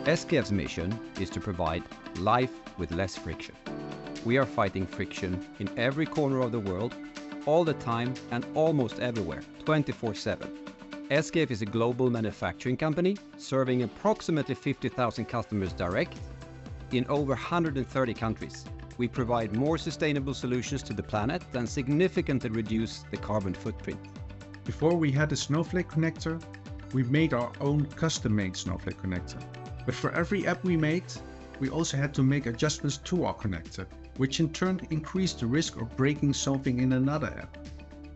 SKF's mission is to provide life with less friction. We are fighting friction in every corner of the world, all the time and almost everywhere, 24/7. SKF is a global manufacturing company serving approximately 50,000 customers direct in over 130 countries. We provide more sustainable solutions to the planet and significantly reduce the carbon footprint. Before we had a Snowflake connector, we made our own custom-made Snowflake connector. But for every app we made, we also had to make adjustments to our connector, which in turn increased the risk of breaking something in another app.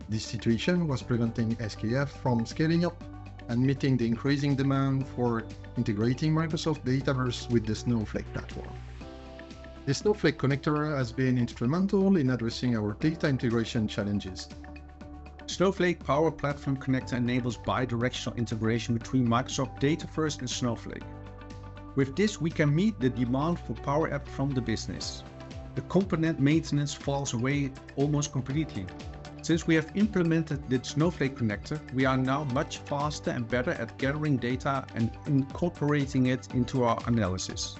This situation was preventing SKF from scaling up and meeting the increasing demand for integrating Microsoft Dataverse with the Snowflake platform. The Snowflake connector has been instrumental in addressing our data integration challenges. Snowflake Power Platform Connector enables bidirectional integration between Microsoft Dataverse and Snowflake. With this, we can meet the demand for Power App from the business. The component maintenance falls away almost completely. Since we have implemented the Snowflake connector, we are now much faster and better at gathering data and incorporating it into our analysis.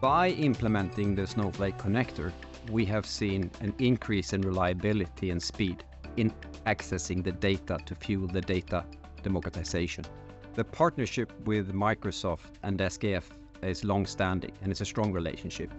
By implementing the Snowflake connector, we have seen an increase in reliability and speed in accessing the data to fuel the data democratization. The partnership with Microsoft and SKF is long-standing and it's a strong relationship.